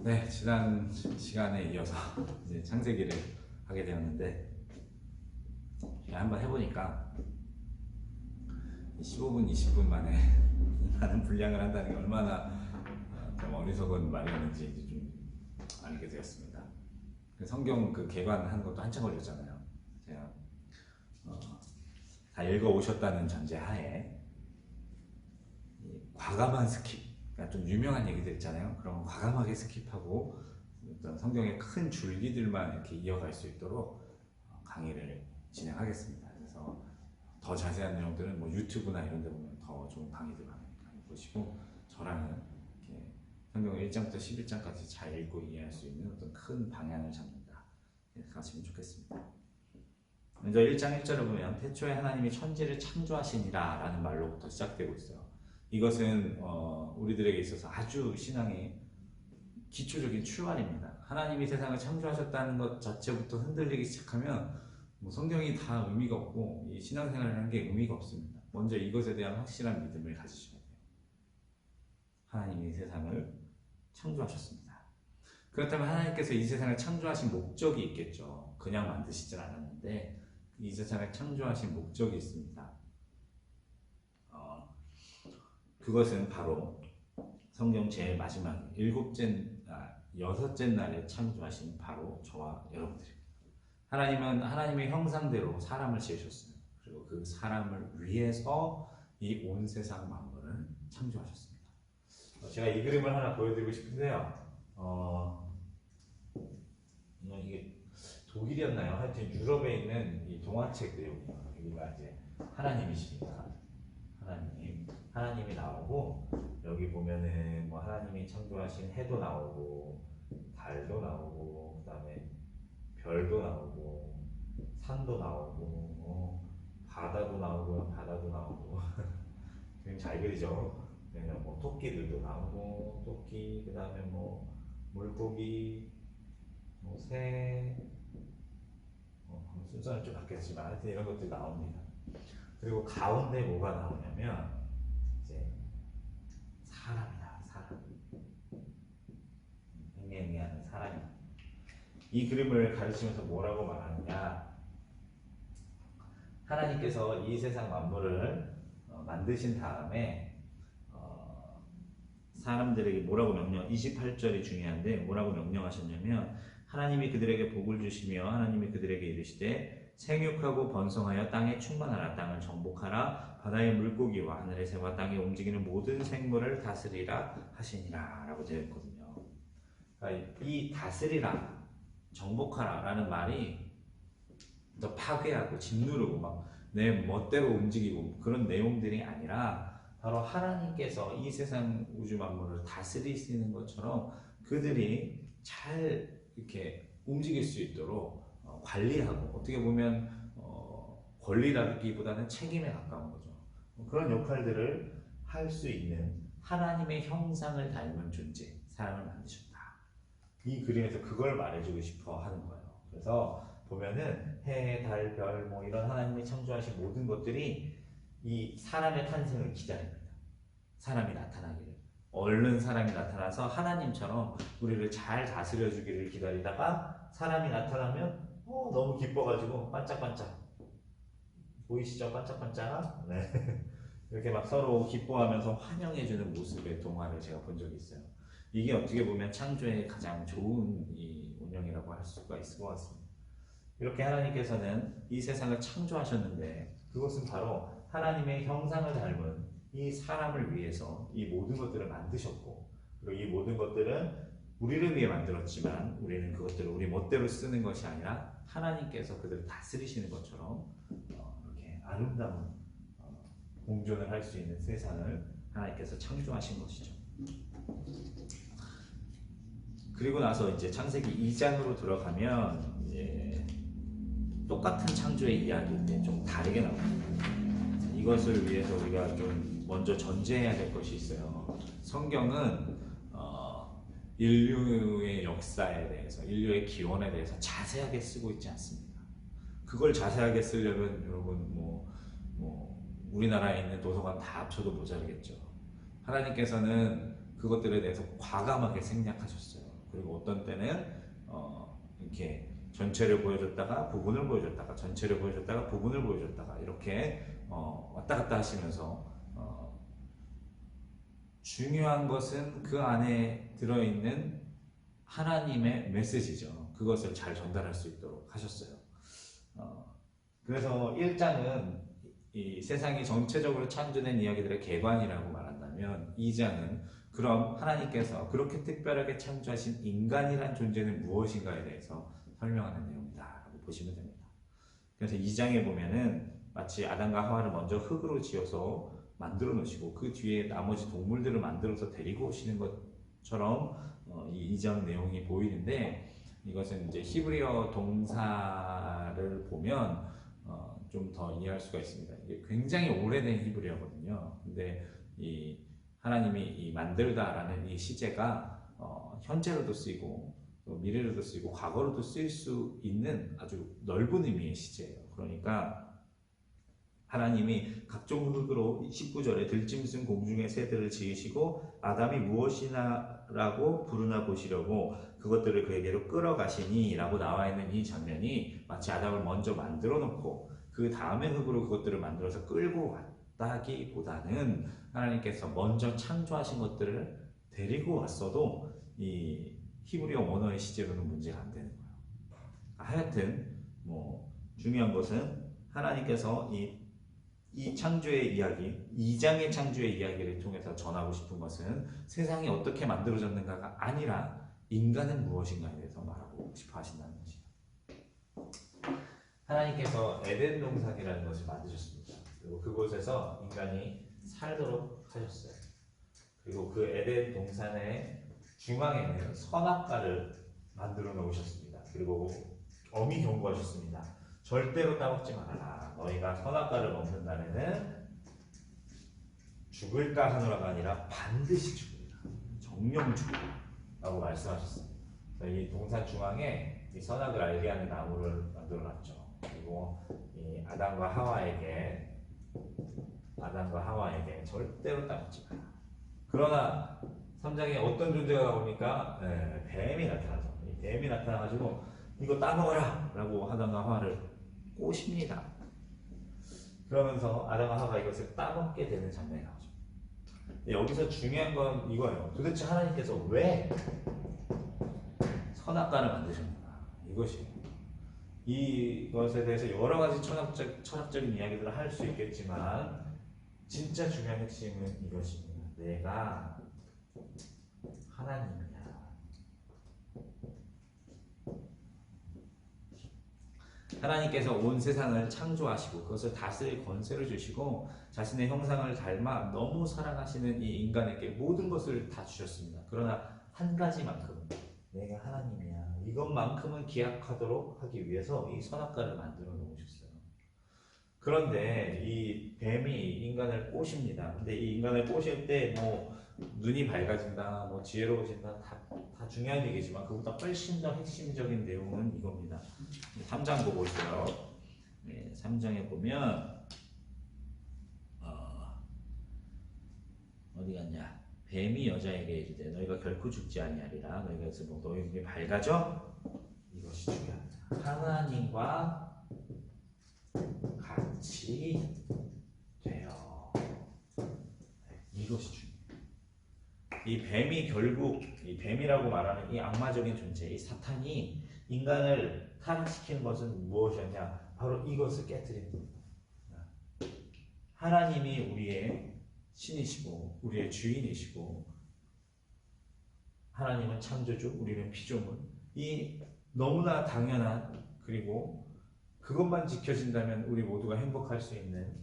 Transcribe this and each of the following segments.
네, 지난 시간에 이어서 이제 창세기를 하게 되었는데 한번 해보니까 15분, 20분 만에 많은 분량을 한다는 게 얼마나 좀 어리석은 말이었는지 이제 좀 알게 되었습니다. 성경 그 개관하는 것도 한참 걸렸잖아요. 제가 다 읽어 오셨다는 전제 하에 과감한 스킵, 그러니까 좀 유명한 얘기들 있잖아요. 그런 과감하게 스킵하고 어떤 성경의 큰 줄기들만 이렇게 이어갈 수 있도록 강의를 진행하겠습니다. 그래서 더 자세한 내용들은 뭐 유튜브나 이런 데 보면 더 좋은 강의들 많으니까 보시고 저랑은 이렇게 성경 1장부터 11장까지 잘 읽고 이해할 수 있는 어떤 큰 방향을 잡는다. 이렇게 가시면 좋겠습니다. 먼저 1장 1절을 보면 태초에 하나님이 천지를 창조하시니라 라는 말로부터 시작되고 있어요. 이것은 우리들에게 있어서 아주 신앙의 기초적인 출발입니다. 하나님이 세상을 창조하셨다는 것 자체부터 흔들리기 시작하면 뭐 성경이 다 의미가 없고 이 신앙생활을 하는 게 의미가 없습니다. 먼저 이것에 대한 확실한 믿음을 가지셔야 돼요. 하나님이 세상을 창조하셨습니다. 그렇다면 하나님께서 이 세상을 창조하신 목적이 있겠죠. 그냥 만드시질 않았는데 이 세상을 창조하신 목적이 있습니다. 그것은 바로 성경 제일 마지막 여섯째 날에 창조하신 바로 저와 여러분들입니다. 하나님은 하나님의 형상대로 사람을 지으셨어요. 그리고 그 사람을 위해서 이 온 세상 만물을 창조하셨습니다. 제가 이 그림을 하나 보여드리고 싶은데요. 이게 독일이었나요? 하여튼 유럽에 있는 이 동화책 내용이에요. 여기가 이제 하나님이십니다. 하나님이 나오고 여기 보면은 뭐 하나님이 창조하신 해도 나오고 달도 나오고 그다음에 별도 나오고 산도 나오고 바다도 나오고 지금 잘 그리죠? 뭐 토끼들도 나오고 토끼 그다음에 뭐 물고기 뭐 새 순서는 좀 바뀌었지만 하여튼 이런 것들이 나옵니다. 그리고 가운데 뭐가 나오냐면 이제 사람이다. 사람. 행행하는 사람이. 이 그림을 가르치면서 뭐라고 말하느냐? 하나님께서 이 세상 만물을 만드신 다음에 사람들에게 뭐라고 28절이 중요한데 뭐라고 명령하셨냐면 하나님이 그들에게 복을 주시며 하나님이 그들에게 이르시되 생육하고 번성하여 땅에 충만하라 땅을 정복하라 바다의 물고기와 하늘의 새와 땅에 움직이는 모든 생물을 다스리라 하시니라 라고 되어 있거든요. 그러니까 이 다스리라 정복하라 라는 말이 더 파괴하고 짓누르고 막 내 멋대로 움직이고 그런 내용들이 아니라 바로 하나님께서 이 세상 우주 만물을 다스리시는 것처럼 그들이 잘 이렇게 움직일 수 있도록 관리하고 어떻게 보면 권리라기보다는 책임에 가까운 거죠. 그런 역할들을 할 수 있는 하나님의 형상을 닮은 존재, 사람을 만드셨다. 이 그림에서 그걸 말해주고 싶어 하는 거예요. 그래서 보면은 해, 달, 별 뭐 이런 하나님이 창조하신 모든 것들이 이 사람의 탄생을 기다립니다. 사람이 나타나기를. 얼른 사람이 나타나서 하나님처럼 우리를 잘 다스려 주기를 기다리다가 사람이 나타나면 너무 기뻐가지고 반짝반짝 보이시죠? 반짝반짝. 네. 이렇게 막 서로 기뻐하면서 환영해주는 모습의 동화를 제가 본 적이 있어요. 이게 어떻게 보면 창조의 가장 좋은 이 운영이라고 할 수가 있을 것 같습니다. 이렇게 하나님께서는 이 세상을 창조하셨는데 그것은 바로 하나님의 형상을 닮은 이 사람을 위해서 이 모든 것들을 만드셨고 그리고 이 모든 것들은 우리를 위해 만들었지만 우리는 그것들을 우리 멋대로 쓰는 것이 아니라 하나님께서 그들을 다스리시는 것처럼 이렇게 아름다운 공존을 할 수 있는 세상을 하나님께서 창조하신 것이죠. 그리고 나서 이제 창세기 2장으로 들어가면 이제 똑같은 창조의 이야기인데 좀 다르게 나옵니다. 이것을 위해서 우리가 좀 먼저 전제해야 될 것이 있어요. 성경은 인류의 역사에 대해서, 인류의 기원에 대해서 자세하게 쓰고 있지 않습니다. 그걸 자세하게 쓰려면 여러분 우리나라에 있는 도서관 다 합쳐도 모자르겠죠. 하나님께서는 그것들에 대해서 과감하게 생략하셨어요. 그리고 어떤 때는 이렇게 전체를 보여줬다가 부분을 보여줬다가 전체를 보여줬다가 부분을 보여줬다가 이렇게 왔다 갔다 하시면서 중요한 것은 그 안에 들어있는 하나님의 메시지죠. 그것을 잘 전달할 수 있도록 하셨어요. 그래서 1장은 이 세상이 전체적으로 창조된 이야기들의 개관이라고 말한다면 2장은 그럼 하나님께서 그렇게 특별하게 창조하신 인간이란 존재는 무엇인가에 대해서 설명하는 내용이다라고 보시면 됩니다. 그래서 2장에 보면은 마치 아담과 하와를 먼저 흙으로 지어서 만들어 놓으시고 그 뒤에 나머지 동물들을 만들어서 데리고 오시는 것처럼 이 2장 내용이 보이는데 이것은 이제 히브리어 동사를 보면 좀 더 이해할 수가 있습니다. 이게 굉장히 오래된 히브리어거든요. 근데 이 하나님이 이 만들다라는 이 시제가 현재로도 쓰이고 또 미래로도 쓰이고 과거로도 쓰일 수 있는 아주 넓은 의미의 시제예요. 그러니까 하나님이 각종 흙으로 19절에 들짐승 공중의 새들을 지으시고 아담이 무엇이나라고 부르나 보시려고 그것들을 그에게로 끌어가시니 라고 나와 있는 이 장면이 마치 아담을 먼저 만들어 놓고 그 다음에 흙으로 그것들을 만들어서 끌고 왔다기보다는 하나님께서 먼저 창조하신 것들을 데리고 왔어도 이 히브리어 원어의 시제로는 문제가 안 되는 거예요. 하여튼 뭐 중요한 것은 하나님께서 이 창조의 이야기, 2장의 창조의 이야기를 통해서 전하고 싶은 것은 세상이 어떻게 만들어졌는가가 아니라 인간은 무엇인가에 대해서 말하고 싶어 하신다는 것이죠. 하나님께서 에덴 동산이라는 것을 만드셨습니다. 그리고 그곳에서 인간이 살도록 하셨어요. 그리고 그 에덴 동산의 중앙에는 선악과를 만들어 놓으셨습니다. 그리고 엄히 경고하셨습니다. 절대로 따먹지 말아라. 너희가 선악과를 먹는 날에는 죽을까 하노라가 아니라 반드시 죽으리라. 정령 죽으리라고 말씀하셨습니다. 이 동산 중앙에 이 선악을 알게 하는 나무를 만들어 놨죠. 그리고 이 아담과 하와에게 절대로 따먹지 마라. 그러나 3장에 어떤 존재가 나옵니까? 뱀이 나타나죠. 이 뱀이 나타나가지고 이거 따먹어라! 라고 아담과 하와를 꼬십니다. 그러면서 아담과 하와가 이것을 따먹게 되는 장면이 나오죠. 여기서 중요한 건 이거예요. 도대체 하나님께서 왜 선악과를 만드셨는가? 이것이에요. 이것에 대해서 여러 가지 철학적인 이야기들을 할 수 있겠지만 진짜 중요한 핵심은 이것입니다. 내가 하나님이야. 하나님께서 온 세상을 창조하시고 그것을 다스릴 권세를 주시고 자신의 형상을 닮아 너무 사랑하시는 이 인간에게 모든 것을 다 주셨습니다. 그러나 한 가지만큼은 내가 하나님이야. 이것만큼은 기약하도록 하기 위해서 이 선악과를 만들어 놓으셨어요. 그런데 이 뱀이 인간을 꼬십니다. 근데 이 인간을 꼬실 때 뭐 눈이 밝아진다, 뭐 지혜로워진다, 다 중요한 얘기지만 그보다 훨씬 더 핵심적인 내용은 이겁니다. 3장 보고 있어요. 3장에 보면 어디 갔냐? 뱀이 여자에게 이르되 너희가 결코 죽지 아니하리라. 너희가 그래서 뭐 너희 눈이 밝아져? 이것이 중요합니다. 하나님과 같이 되어. 이것이 중요해요. 이 뱀이 결국 이 뱀이라고 말하는 이 악마적인 존재, 이 사탄이 인간을 타락시키는 것은 무엇이었냐? 바로 이것을 깨뜨리는 겁니다. 하나님이 우리의 신이시고 우리의 주인이시고 하나님은 창조주, 우리는 피조물. 이 너무나 당연한 그리고 그것만 지켜진다면 우리 모두가 행복할 수 있는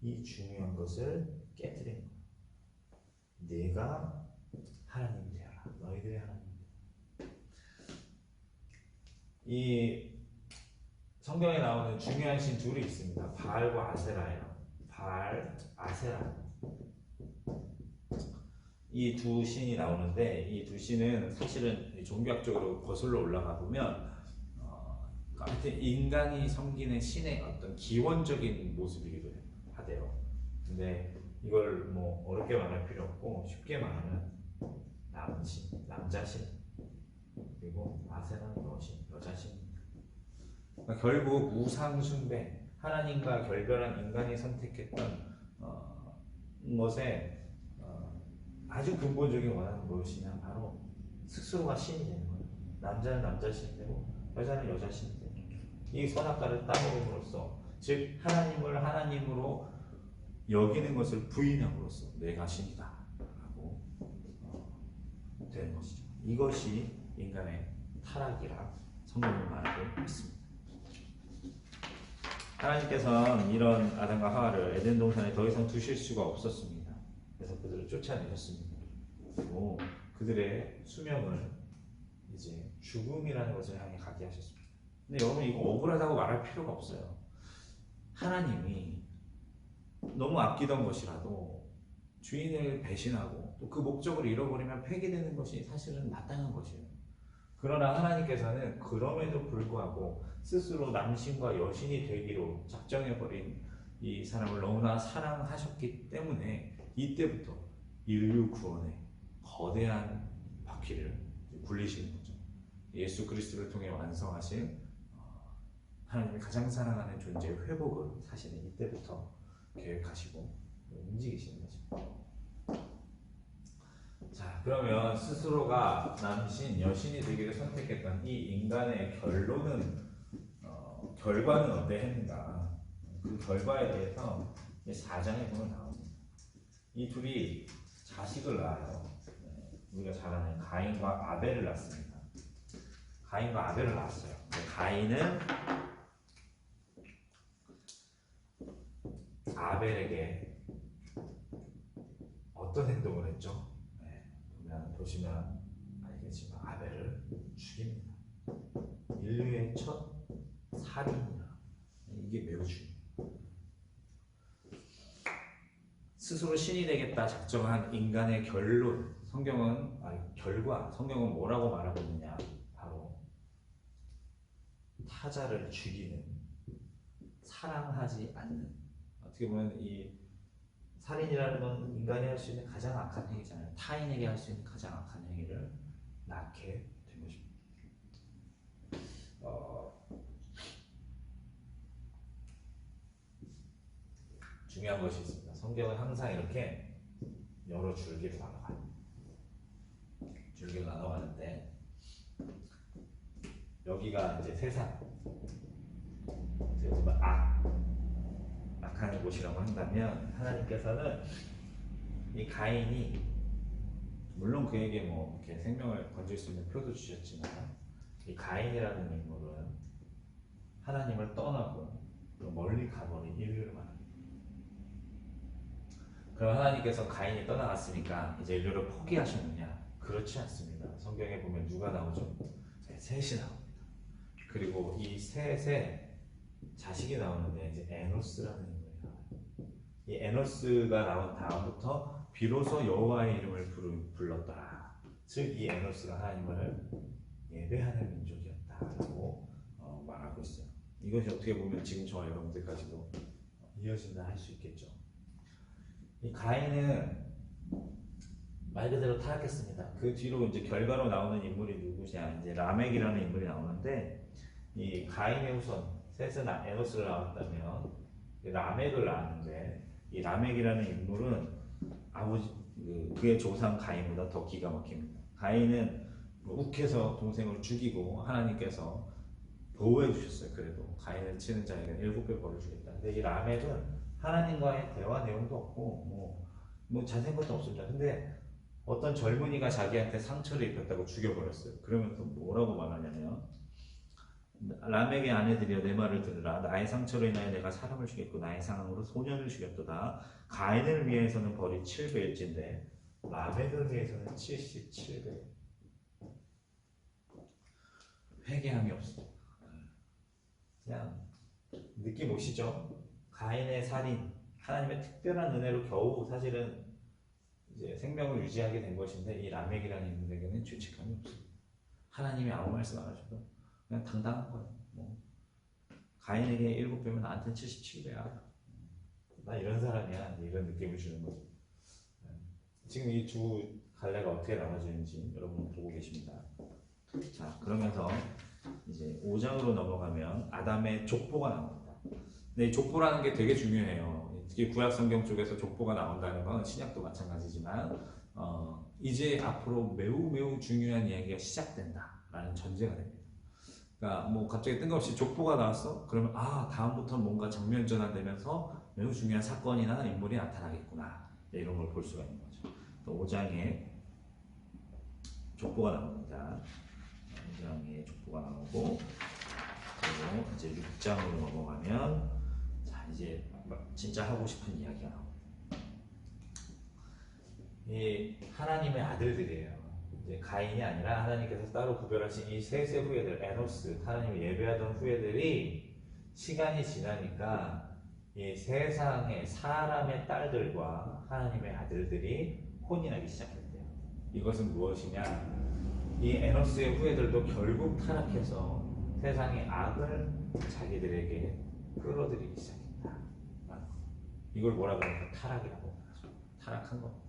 이 중요한 것을 깨뜨리는 거예요. 내가 하나님이 되어라. 너희들의 하나님. 이 성경에 나오는 중요한 신 둘이 있습니다. 바알과 아세라예요. 바알, 아세라. 이 두 신이 나오는데 이 두 신은 사실은 종교학적으로 거슬러 올라가 보면 하여튼 인간이 섬기는 신의 어떤 기원적인 모습이기도 하대요. 근데 이걸 뭐 어렵게 말할 필요 없고 쉽게 말하면 남신, 남자신. 그러니까 결국 우상숭배, 하나님과 결별한 인간이 선택했던 것에 아주 근본적인 원한은 무엇이냐? 바로 스스로가 신이 되는 거예요. 남자는 남자 신이 되고 여자는 여자 신이 되고 이 선악과를 따먹음으로써, 즉 하나님을 하나님으로 여기는 것을 부인함으로써 내가 신이다 라고 되는 것이죠. 이것이 인간의 타락이라 성경은 말하고 있습니다. 하나님께서는 이런 아담과 하와를 에덴 동산에 더 이상 두실 수가 없었습니다. 그래서 그들을 쫓아내셨습니다. 그리고 그들의 수명을 이제 죽음이라는 것을 향해 가게 하셨습니다. 근데 여러분, 이거 억울하다고 말할 필요가 없어요. 하나님이 너무 아끼던 것이라도 주인을 배신하고 또 그 목적을 잃어버리면 폐기되는 것이 사실은 마땅한 것이에요. 그러나 하나님께서는 그럼에도 불구하고 스스로 남신과 여신이 되기로 작정해버린 이 사람을 너무나 사랑하셨기 때문에 이때부터 인류 구원의 거대한 바퀴를 굴리시는 거죠. 예수 그리스도를 통해 완성하신 하나님이 가장 사랑하는 존재의 회복을 사실은 이때부터 계획하시고 움직이시는 거죠. 자, 그러면 스스로가 남신, 여신이 되기를 선택했던 이 인간의 결과는 어떠했는가? 그 결과에 대해서 4장에 보면 나옵니다. 이 둘이 자식을 낳아요. 우리가 잘 아는 가인과 아벨을 낳습니다. 가인과 아벨을 낳았어요. 가인은 아벨에게 어떤 행동을 했죠? 보시면 알겠지만 아벨을 죽입니다. 인류의 첫 살인이라. 이게 매우 중요해요. 스스로 신이 되겠다 작정한 인간의 결론, 결과, 성경은 뭐라고 말하고 있느냐? 바로 타자를 죽이는, 사랑하지 않는. 어떻게 보면 이 살인이라는 건 인간이 할 수 있는 가장 악한 행위잖아요. 타인에게 할 수 있는 가장 악한 행위를 낳게 된 것입니다. 중요한 것이 있습니다. 성경은 항상 이렇게 여러 줄기로 나눠가요. 줄기로 나눠가는데 여기가 이제 세상, 악한 곳이라고 한다면 하나님께서는 이 가인이 물론 그에게 뭐 이렇게 생명을 건질 수 있는 표도 주셨지만 이 가인이라는 인물은 하나님을 떠나고 멀리 가버린 인류를 말합니다. 그럼 하나님께서 가인이 떠나갔으니까 이제 인류를 포기하셨느냐? 그렇지 않습니다. 성경에 보면 누가 나오죠? 셋이 나옵니다. 그리고 이 셋의 자식이 나오는데 이제 에노스라는 인물이 나와요. 이 에노스가 나온 다음부터 비로소 여호와의 이름을 불렀더라. 즉 이 에노스가 하나님을 예배하는 민족이었다라고 말하고 있어요. 이것이 어떻게 보면 지금 저와 여러분들까지도 이어진다 할 수 있겠죠. 이 가인은 말 그대로 타락했습니다. 그 뒤로 이제 결과로 나오는 인물이 누구냐? 이제 라멕이라는 인물이 나오는데 이 가인의 후손 셋은 에노스를 낳았다면 라멕을 낳았는데 이 라멕이라는 인물은 그의 조상 가인보다 더 기가 막힙니다. 가인은 욱해서 동생을 죽이고 하나님께서 보호해 주셨어요. 그래도 가인을 치는 자에게는 7배 벌을 주겠다. 근데 이 라멕은 하나님과의 대화 내용도 없고 뭐 자세한 것도 없습니다. 근데 어떤 젊은이가 자기한테 상처를 입혔다고 죽여버렸어요. 그러면서 뭐라고 말하냐면 라멕의 아내들이여 내 말을 들으라. 나의 상처로 인하여 내가 사람을 죽였고 나의 상함으로 소년을 죽였도다. 가인을 위해서는 벌이 7배일진데 라멕을 위해서는 77배. 회개함이 없습니다. 그냥 느낌 오시죠? 가인의 살인, 하나님의 특별한 은혜로 겨우 사실은 이제 생명을 유지하게 된 것인데 이 라멕이라는 인물에게는 죄책감이 없습니다. 하나님이 아무 말씀 안 하셔도 그냥 당당한 거예요. 가인에게 7배면 나한테는 77배야. 나 이런 사람이야. 이런 느낌을 주는 거죠. 지금 이 두 갈래가 어떻게 나눠지는지 여러분 보고 계십니다. 자, 그러면서 이제 5장으로 넘어가면 아담의 족보가 나옵니다. 근데 이 족보라는 게 되게 중요해요. 특히 구약 성경 쪽에서 족보가 나온다는 건 신약도 마찬가지지만 이제 앞으로 매우 매우 중요한 이야기가 시작된다라는 전제가 됩니다. 그러니까 뭐 갑자기 뜬금없이 족보가 나왔어? 그러면 다음부터 뭔가 장면 전환되면서 매우 중요한 사건이나 인물이 나타나겠구나, 이런 걸 볼 수가 있는 거죠. 또 5장에 족보가 나옵니다. 5장에 족보가 나오고, 그리고 이제 6장으로 넘어가면 자, 이제 진짜 하고 싶은 이야기가 나옵니다. 이 하나님의 아들들이에요. 이제 가인이 아니라 하나님께서 따로 구별하신 이 셋의 후예들, 에노스, 하나님을 예배하던 후예들이 시간이 지나니까 이 세상의 사람의 딸들과 하나님의 아들들이 혼인하기 시작했대요. 이것은 무엇이냐? 이 에노스의 후예들도 결국 타락해서 세상의 악을 자기들에게 끌어들이기 시작했다. 이걸 뭐라 그러니까 타락이라고 하죠. 타락한 겁니다.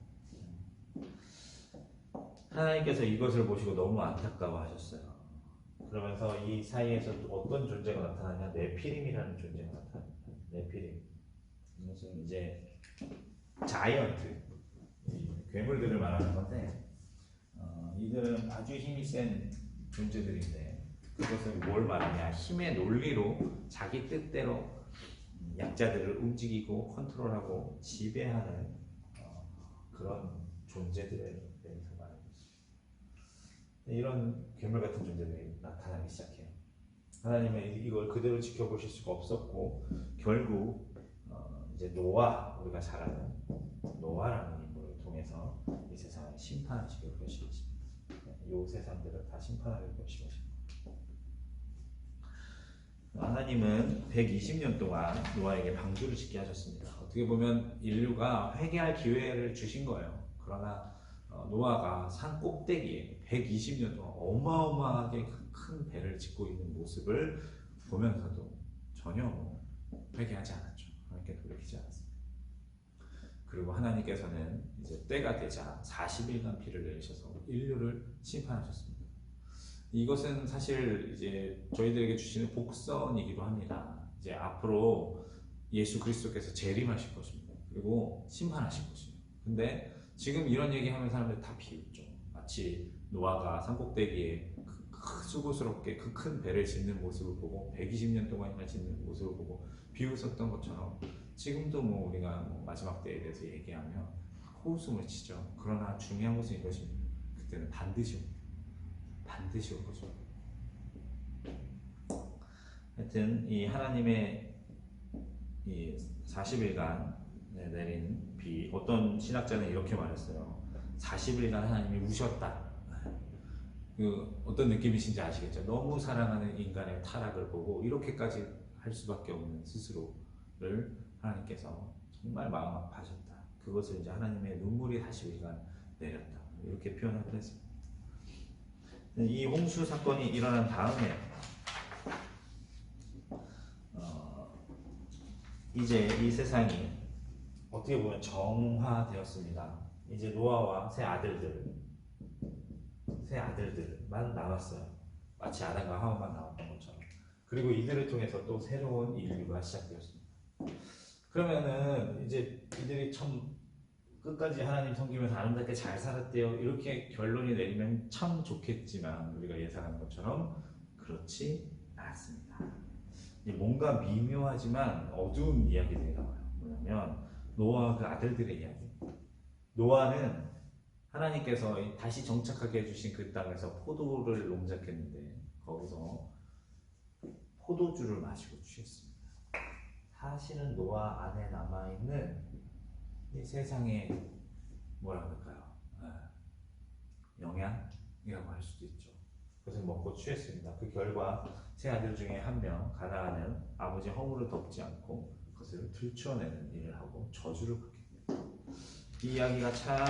하나님께서 이것을 보시고 너무 안타까워하셨어요. 그러면서 이 사이에서 어떤 존재가 나타나냐? 네피림이라는 존재가 나타납니다. 네피림. 이것은 이제 자이언트, 괴물들을 말하는 건데, 이들은 아주 힘이 센 존재들인데, 그것은 뭘 말하냐? 힘의 논리로 자기 뜻대로 약자들을 움직이고 컨트롤하고 지배하는 그런 존재들에 대해서 말하고 있습니다. 이런 괴물 같은 존재들이 나타나기 시작해요. 하나님은 이걸 그대로 지켜보실 수가 없었고, 결국 이제 노아, 우리가 잘 아는 노아라는 인물을 통해서 이 세상을 심판하시게 그러실 것입니다. 이 세상들을 다 심판하게 그러실 것입니다. 하나님은 120년 동안 노아에게 방주를 짓게 하셨습니다. 어떻게 보면 인류가 회개할 기회를 주신 거예요. 그러나 노아가 산 꼭대기에 120년 동안 어마어마하게 큰 배를 짓고 있는 모습을 보면서도 전혀 회개하지 않았죠. 하나님께 돌이키지 않았습니다. 그리고 하나님께서는 이제 때가 되자 40일간 비를 내리셔서 인류를 심판하셨습니다. 이것은 사실 이제 저희들에게 주시는 복선이기도 합니다. 이제 앞으로 예수 그리스도께서 재림하실 것입니다. 그리고 심판하실 것입니다. 근데 지금 이런 얘기하면 사람들이 다 비웃죠. 마치 노아가 산꼭대기에 수고스럽게 그 큰 배를 짓는 모습을 보고 120년 동안이나 짓는 모습을 보고 비웃었던 것처럼 지금도 뭐 우리가 마지막 때에 대해서 얘기하면 코웃음을 치죠. 그러나 중요한 것은 이것입니다. 그때는 반드시 올 거죠. 하여튼 이 하나님의 이 40일간 내린 비, 어떤 신학자는 이렇게 말했어요. 40일간 하나님이 우셨다. 그 어떤 느낌이신지 아시겠죠? 너무 사랑하는 인간의 타락을 보고 이렇게까지 할 수밖에 없는 스스로를 하나님께서 정말 마음 아파하셨다. 그것을 이제 하나님의 눈물이 40일간 내렸다. 이렇게 표현하고 했습니다. 이 홍수 사건이 일어난 다음에 이제 이 세상이 어떻게 보면 정화되었습니다. 이제 노아와 세 아들들만 남았어요. 마치 아담과 하와만 나왔던 것처럼. 그리고 이들을 통해서 또 새로운 인류가 시작되었습니다. 그러면은 이제 이들이 참 끝까지 하나님 섬기면서 아름답게 잘 살았대요. 이렇게 결론이 내리면 참 좋겠지만 우리가 예상하는 것처럼 그렇지 않습니다. 뭔가 미묘하지만 어두운 이야기들이 나와요. 뭐냐면 노아와 그 아들들의 이야기. 노아는 하나님께서 다시 정착하게 해주신 그 땅에서 포도를 농작했는데 거기서 포도주를 마시고 취했습니다. 사실은 노아 안에 남아있는 이 세상의 뭐라 그럴까요? 영향이라고 할 수도 있죠. 그것을 먹고 취했습니다. 그 결과 세 아들 중에 한 명, 가나안은 아버지 허물을 덮지 않고 그것을 들춰내는 일을 하고 저주를 받게 됩니다. 이 이야기가 참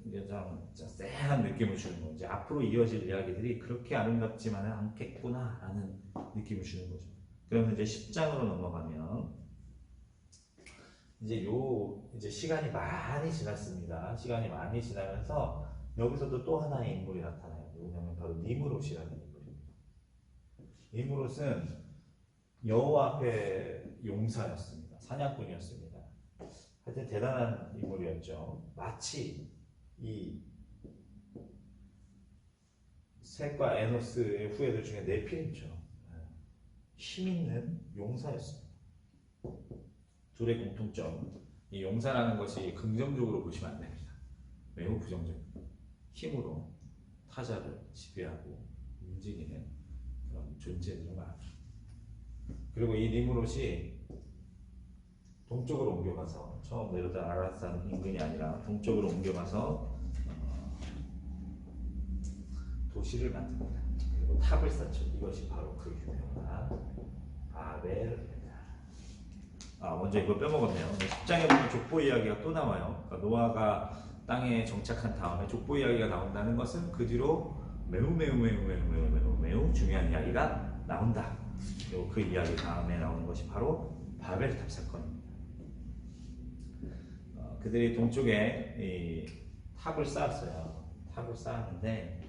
이제 좀 쎄한 느낌을 주는 거죠. 이제 앞으로 이어질 이야기들이 그렇게 아름답지만은 않겠구나라는 느낌을 주는 거죠. 그러면 이제 10장으로 넘어가면 이제 시간이 많이 지났습니다. 시간이 많이 지나면서 여기서도 또 하나의 인물이 나타나요. 누구냐면 바로 니므롯이라는 인물입니다. 니므롯은 여호와 앞에 용사였습니다. 사냥꾼이었습니다. 하여튼 대단한 인물이었죠. 마치 이 셋과 에노스의 후예들 중에 네필임처럼 힘 있는 용사였습니다. 둘의 공통점, 이 용사라는 것이 긍정적으로 보시면 안 됩니다. 매우 부정적입니다. 힘으로 타자를 지배하고 움직이는 그런 존재들을 말합니다. 그리고 이 니므롯이 동쪽으로 옮겨가서 처음 내려다 아라산 인근이 아니라 동쪽으로 옮겨가서 도시를 만듭니다. 그리고 탑을 쌓죠. 이것이 바로 그 유명한 바벨입니다. 먼저 이걸 빼먹었네요. 10장에 보면 족보 이야기가 또 나와요. 그러니까 노아가 땅에 정착한 다음에 족보 이야기가 나온다는 것은 그 뒤로 매우 중요한 이야기가 나온다. 그리고 그 이야기 다음에 나오는 것이 바로 바벨탑 사건입니다. 그들이 동쪽에 이 탑을 쌓았어요. 탑을 쌓았는데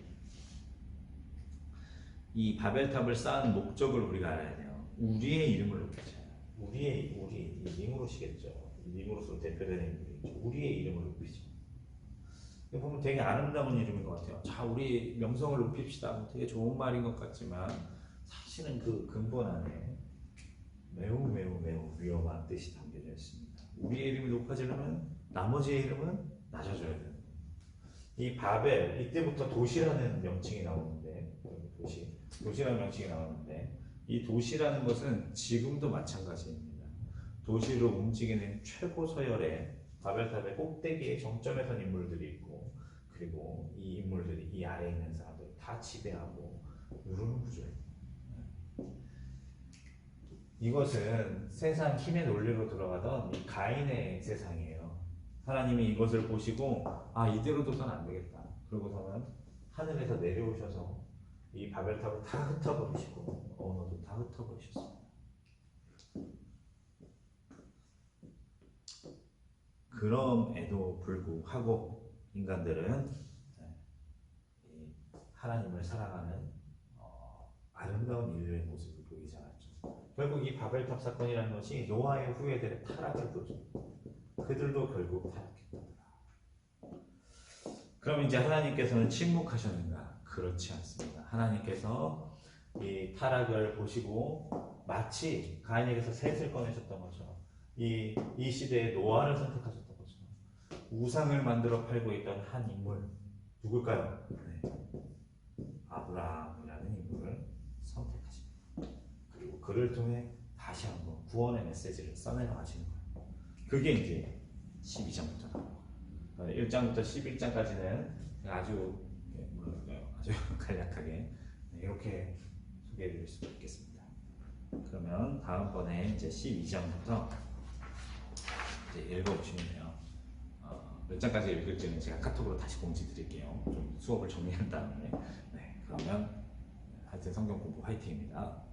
이 바벨탑을 쌓은 목적을 우리가 알아야 돼요. 우리의 이름을 높이자. 우리 니므롯이겠죠. 니므롯으로 대표되는 인물이죠. 우리의 이름을 높이죠. 보면 되게 아름다운 이름인 것 같아요. 자, 우리 명성을 높입시다. 되게 좋은 말인 것 같지만 사실은 그 근본 안에 매우 위험한 뜻이 담겨져 있습니다. 우리의 이름이 높아지려면 나머지의 이름은 낮아져야 돼요. 이 바벨, 이때부터 도시라는 명칭이 나오는데, 도시라는 명칭이 나오는데, 이 도시라는 것은 지금도 마찬가지입니다. 도시를 움직이는 최고 서열의 바벨탑의 꼭대기에 정점에 선 인물들이 있고, 그리고 이 인물들이 이 아래에 있는 사람들을 다 지배하고 누르는 구조예요. 이것은 세상 힘의 논리로 들어가던 이 가인의 세상이에요. 하나님이 이것을 보시고 이대로 둬선 안 되겠다. 그러고서는 하늘에서 내려오셔서 이 바벨탑을 다 흩어버리시고 언어도 다 흩어버리셨습니다. 그럼에도 불구하고 인간들은 하나님을 사랑하는 아름다운 인류의 모습을 보이지 않았죠. 결국 이 바벨탑 사건이라는 것이 노아의 후예들의 타락을 보여줍니다. 그들도 결국 타락했다더라. 그럼 이제 하나님께서는 침묵하셨는가? 그렇지 않습니다. 하나님께서 이 타락을 보시고 마치 가인에게서 셋을 꺼내셨던 것처럼 이 시대에 노아를 선택하셨던 것처럼 우상을 만들어 팔고 있던 한 인물 누굴까요? 아브라함이라는 인물을 선택하십니다. 그리고 그를 통해 다시 한번 구원의 메시지를 써내려가시는 거예요. 그게 이제 12장부터 나옵니다. 1장부터 11장까지는 아주 간략하게 이렇게 소개해드릴 수 있겠습니다. 그러면 다음번에 이제 12장부터 이제 읽어보시면요. 몇 장까지 읽을지는 제가 카톡으로 다시 공지 드릴게요. 좀 수업을 정리한 다음에. 그러면 하여튼 성경 공부 화이팅입니다.